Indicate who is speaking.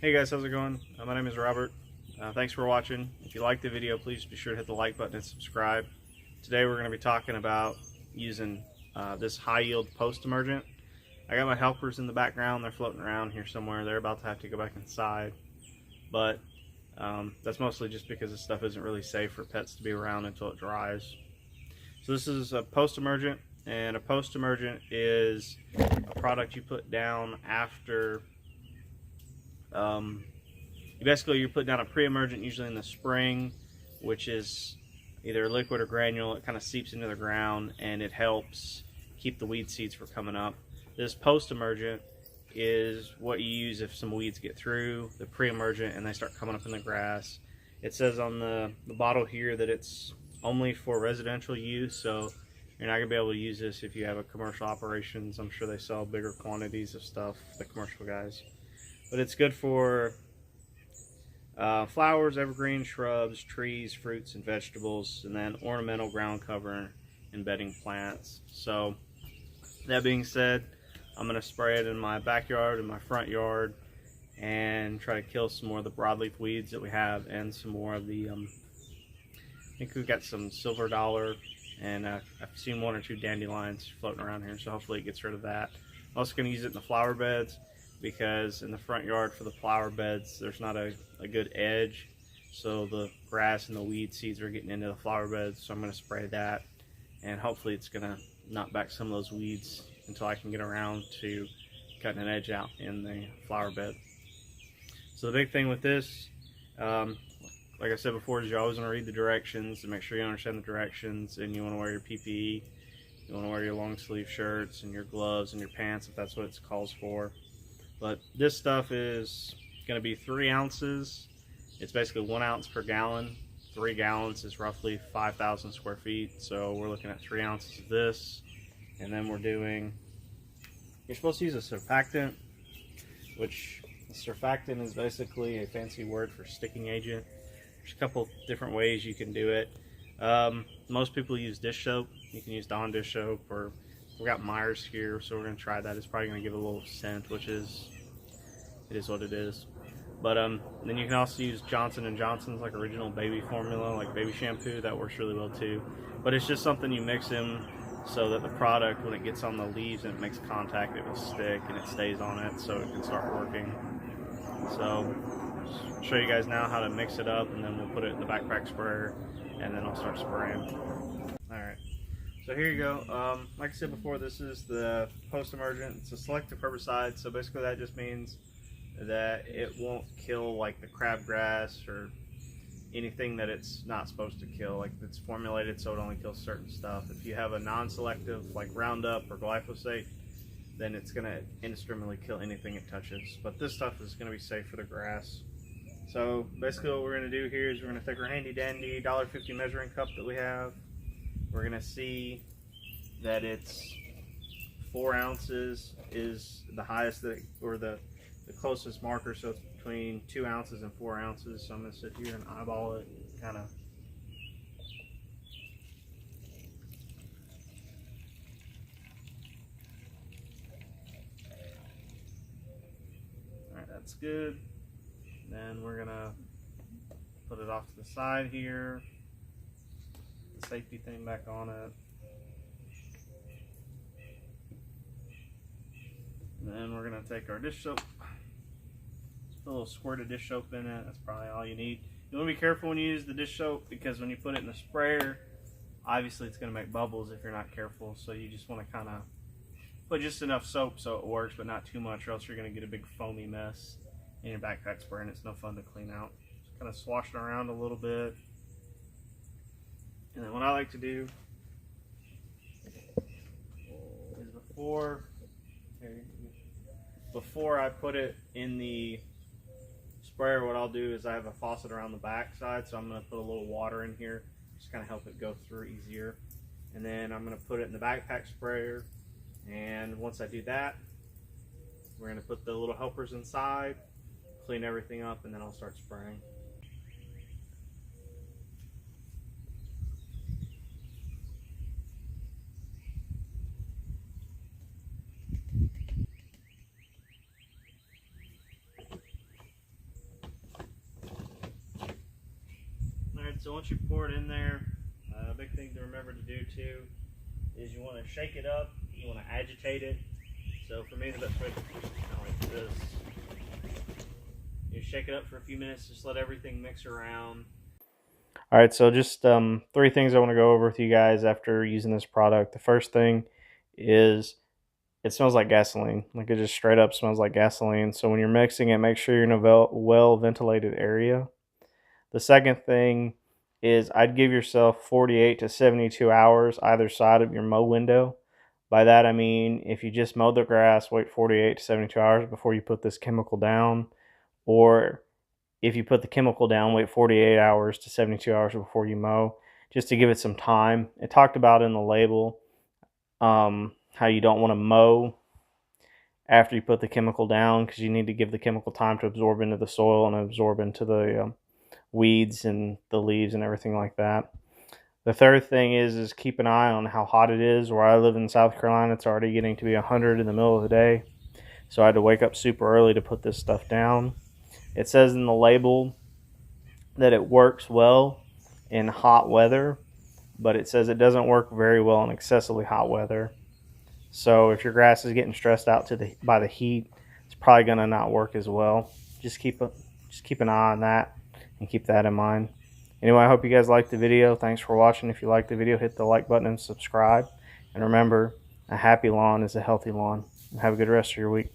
Speaker 1: Hey guys, how's it going? My name is Robert. Thanks for watching. If you liked the video, please be sure to hit the like button and subscribe. Today we're going to be talking about using this high yield post emergent. I got my helpers in the background. They're floating around here somewhere. They're about to have to go back inside. But that's mostly just because this stuff isn't really safe for pets to be around until it dries. So this is a post emergent, and a post emergent is a product you put down after you're putting down a pre-emergent usually in the spring, which is either liquid or granule. It kind of seeps into the ground and it helps keep the weed seeds from coming up. This post-emergent is what you use if some weeds get through the pre-emergent and they start coming up in the grass. It says on the bottle here that it's only for residential use, so you're not going to be able to use this if you have a commercial operations. I'm sure they sell bigger quantities of stuff, the commercial guys. But it's good for flowers, evergreen shrubs, trees, fruits, and vegetables, and then ornamental ground cover and bedding plants. So that being said, I'm going to spray it in my backyard and my front yard and try to kill some more of the broadleaf weeds that we have and some more of the, I think we've got some silver dollar, and I've seen one or two dandelions floating around here, so hopefully it gets rid of that. I'm also going to use it in the flower beds, because in the front yard for the flower beds there's not a good edge, so the grass and the weed seeds are getting into the flower beds. So I'm going to spray that, and hopefully it's going to knock back some of those weeds until I can get around to cutting an edge out in the flower bed. So the big thing with this, like I said before, is you always want to read the directions and make sure you understand the directions, and you want to wear your PPE. You want to wear your long sleeve shirts and your gloves and your pants if that's what it calls for. But this stuff is going to be 3 ounces. It's basically 1 ounce per gallon. 3 gallons is roughly 5,000 square feet. So we're looking at 3 ounces of this. And then you're supposed to use a surfactant, which a surfactant is basically a fancy word for sticking agent. There's a couple different ways you can do it. Most people use dish soap. You can use Dawn dish soap, or we've got Myers here, so we're going to try that. It's probably going to give a little scent, which is, it is what it is. But then you can also use Johnson & Johnson's like original baby formula, like baby shampoo. That works really well too. But it's just something you mix in so that the product, when it gets on the leaves and it makes contact, it will stick and it stays on it, so it can start working. So I'll show you guys now how to mix it up, and then we'll put it in the backpack sprayer, and then I'll start spraying. Alright. So here you go. Like I said before, this is the post-emergent. It's a selective herbicide, so basically that just means that it won't kill like the crabgrass or anything that it's not supposed to kill. Like, it's formulated so it only kills certain stuff. If you have a non-selective like Roundup or glyphosate, then it's going to indiscriminately kill anything it touches. But this stuff is going to be safe for the grass. So basically what we're going to do here is we're going to take our handy dandy $1.50 measuring cup that we have. We're going to see that it's 4 ounces is the highest or the closest marker, so it's between 2 ounces and 4 ounces. So I'm going to sit here and eyeball it, kind of. Alright, that's good. Then we're going to put it off to the side here. The safety thing back on it. And then we're going to take our dish soap. Put a little squirt of dish soap in it. That's probably all you need. You want to be careful when you use the dish soap, because when you put it in the sprayer, obviously it's going to make bubbles if you're not careful. So you just want to kind of put just enough soap so it works, but not too much, or else you're going to get a big foamy mess in your backpack sprayer, and it's no fun to clean out. Just kind of swash it around a little bit. And then what I like to do is before I put it in the sprayer, what I'll do is I have a faucet around the back side, so I'm going to put a little water in here, just kind of help it go through easier. And then I'm going to put it in the backpack sprayer, and once I do that, we're going to put the little helpers inside, clean everything up, and then I'll start spraying. so once you pour it in there, a big thing to remember to do too is you want to shake it up, you want to agitate it. So for me, the best way to do it is kind of like this. You shake it up for a few minutes, just let everything mix around. All right, so just 3 things I want to go over with you guys after using this product. The first thing is it smells like gasoline. Like, it just straight up smells like gasoline. So when you're mixing it, make sure you're in a well ventilated area. The second thing is I'd give yourself 48 to 72 hours either side of your mow window. By that I mean if you just mowed the grass, wait 48 to 72 hours before you put this chemical down, or if you put the chemical down, wait 48 hours to 72 hours before you mow, just to give it some time. It talked about in the label how you don't want to mow after you put the chemical down, because you need to give the chemical time to absorb into the soil and absorb into the weeds and the leaves and everything like that. The third thing is keep an eye on how hot it is. Where I live in South Carolina, it's already getting to be 100 in the middle of the day, so I had to wake up super early to put this stuff down. It says in the label that it works well in hot weather, but it says it doesn't work very well in excessively hot weather. So if your grass is getting stressed out by the heat, it's probably going to not work as well. Just keep an eye on that and keep that in mind. Anyway, I hope you guys liked the video. Thanks for watching. If you liked the video, hit the like button and subscribe. And remember, a happy lawn is a healthy lawn. Have a good rest of your week.